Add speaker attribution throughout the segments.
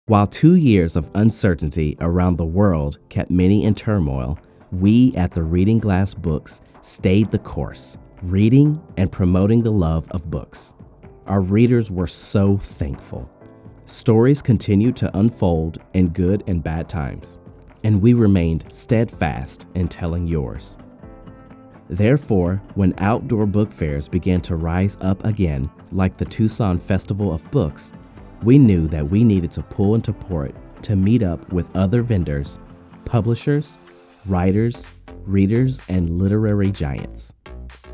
Speaker 1: While 2 years of uncertainty around the world kept many in turmoil, we at the Reading Glass Books stayed the course, reading and promoting the love of books. Our readers were so thankful. Stories continued to unfold in good and bad times, and we remained steadfast in telling yours. Therefore, when outdoor book fairs began to rise up again, like the Tucson Festival of Books, we knew that we needed to pull into port to meet up with other vendors, publishers, writers, readers, and literary giants.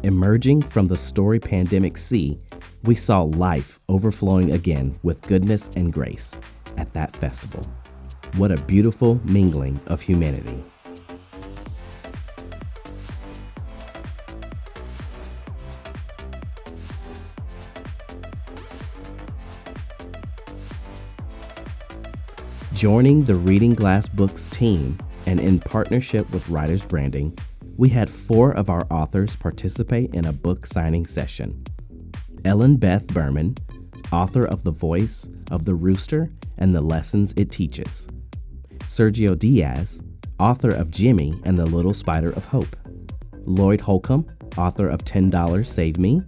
Speaker 1: Emerging from the story pandemic sea, we saw life overflowing again with goodness and grace at that festival. What a beautiful mingling of humanity. Joining the Reading Glass Books team and in partnership with Writers Branding, we had 4 of our authors participate in a book signing session. Ellen Beth Berman, author of The Voice of the Rooster and the Lessons It Teaches. Sergio Diaz, author of Jimmy and the Little Spider of Hope. Lloyd Holcomb, author of $10 Save Me.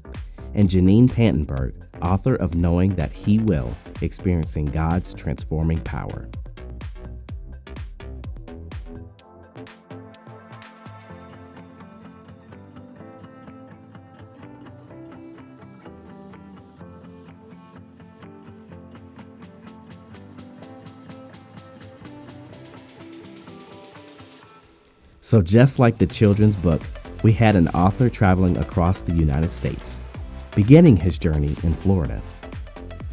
Speaker 1: And Janine Pantenberg, author of Knowing That He Will, Experiencing God's Transforming Power. So just like the children's book, we had an author traveling across the United States, beginning his journey in Florida.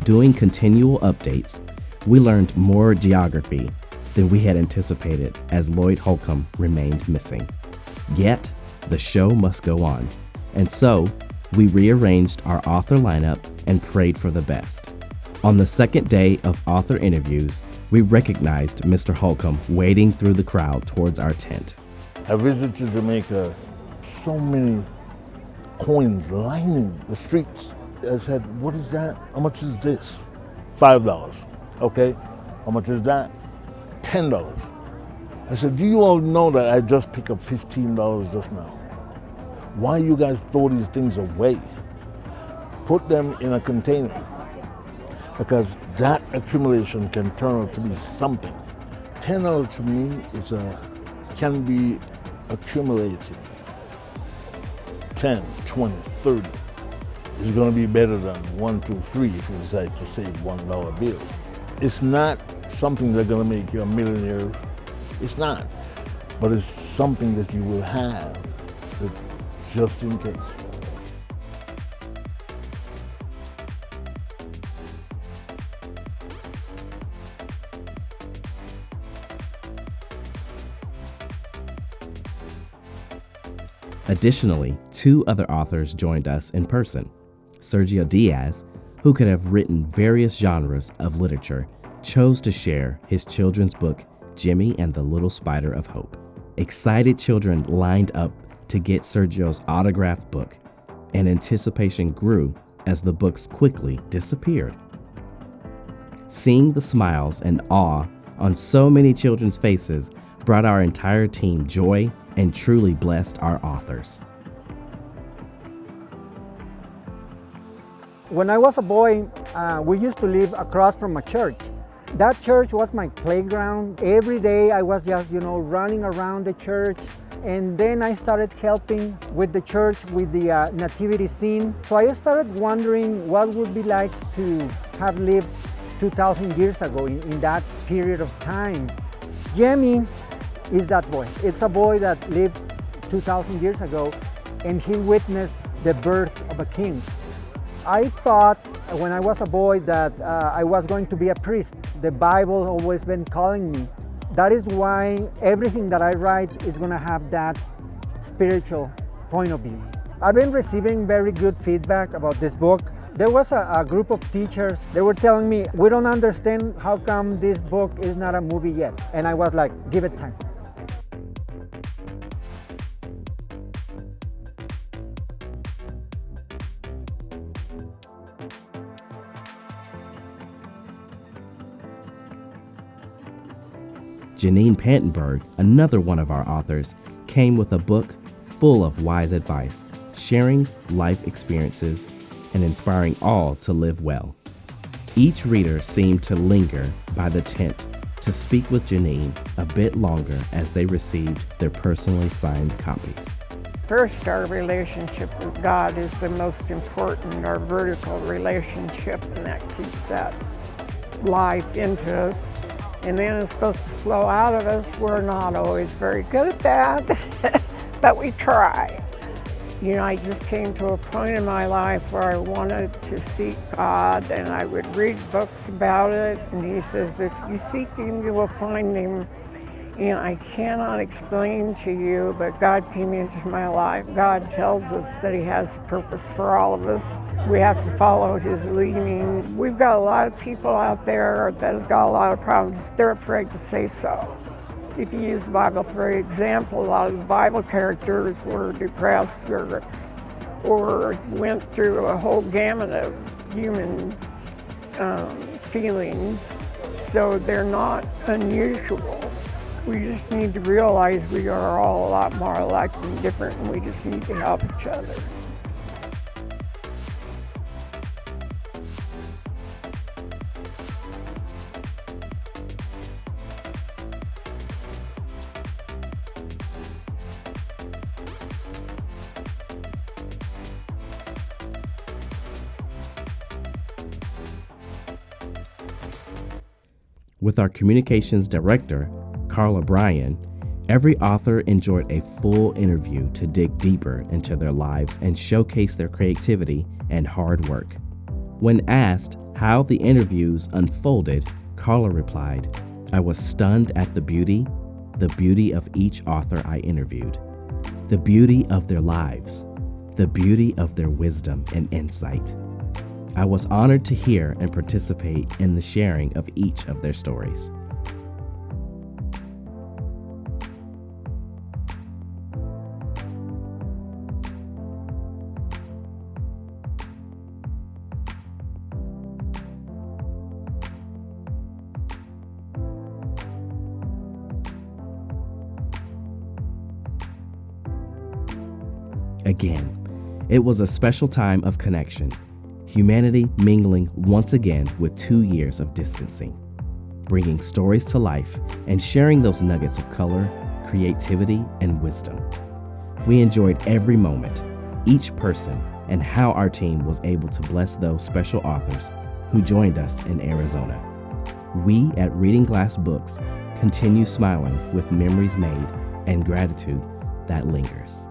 Speaker 1: Doing continual updates, we learned more geography than we had anticipated as Lloyd Holcomb remained missing. Yet, the show must go on, and so we rearranged our author lineup and prayed for the best. On the second day of author interviews, we recognized Mr. Holcomb wading through the crowd towards our tent.
Speaker 2: I visited Jamaica, so many coins lining the streets. I said, what is that? How much is this? $5. Okay, how much is that? $10. I said, do you all know that I just picked up $15 just now? Why you guys throw these things away? Put them in a container, because that accumulation can turn out to be something. $10 to me can be accumulated. 10, 20, 30 is going to be better than 1, 2, 3 if you decide to save $1 bill. It's not something that's going to make you a millionaire. It's not. But it's something that you will have just in case.
Speaker 1: Additionally, 2 other authors joined us in person. Sergio Diaz, who could have written various genres of literature, chose to share his children's book, Jimmy and the Little Spider of Hope. Excited children lined up to get Sergio's autographed book, and anticipation grew as the books quickly disappeared. Seeing the smiles and awe on so many children's faces brought our entire team joy and truly blessed our authors.
Speaker 3: When I was a boy, we used to live across from a church. That church was my playground. Every day I was just, running around the church. And then I started helping with the church with the nativity scene. So I started wondering what it would be like to have lived 2,000 years ago in that period of time. Jimmy is that boy. It's a boy that lived 2,000 years ago, and he witnessed the birth of a king. I thought when I was a boy that I was going to be a priest. The Bible always been calling me. That is why everything that I write is going to have that spiritual point of view. I've been receiving very good feedback about this book. There was a group of teachers, they were telling me, we don't understand how come this book is not a movie yet. And I was like, give it time.
Speaker 1: Janine Pantenberg, another one of our authors, came with a book full of wise advice, sharing life experiences and inspiring all to live well. Each reader seemed to linger by the tent to speak with Janine a bit longer as they received their personally signed copies.
Speaker 4: First, our relationship with God is the most important, our vertical relationship, and that keeps that life into us. And then it's supposed to flow out of us. We're not always very good at that, but we try. You know, I just came to a point in my life where I wanted to seek God, and I would read books about it. And he says, if you seek him, you will find him. And I cannot explain to you, but God came into my life. God tells us that he has a purpose for all of us. We have to follow his leading. We've got a lot of people out there that has got a lot of problems. They're afraid to say so. If you use the Bible for example, a lot of the Bible characters were depressed or went through a whole gamut of human feelings, so they're not unusual. We just need to realize we are all a lot more alike than different, and we just need to help each other.
Speaker 1: With our communications director, Carla Bryan, every author enjoyed a full interview to dig deeper into their lives and showcase their creativity and hard work. When asked how the interviews unfolded, Carla replied, "I was stunned at the beauty of each author I interviewed, the beauty of their lives, the beauty of their wisdom and insight. I was honored to hear and participate in the sharing of each of their stories." Again, it was a special time of connection, humanity mingling once again with 2 years of distancing, bringing stories to life and sharing those nuggets of color, creativity, and wisdom. We enjoyed every moment, each person, and how our team was able to bless those special authors who joined us in Arizona. We at Reading Glass Books continue smiling with memories made and gratitude that lingers.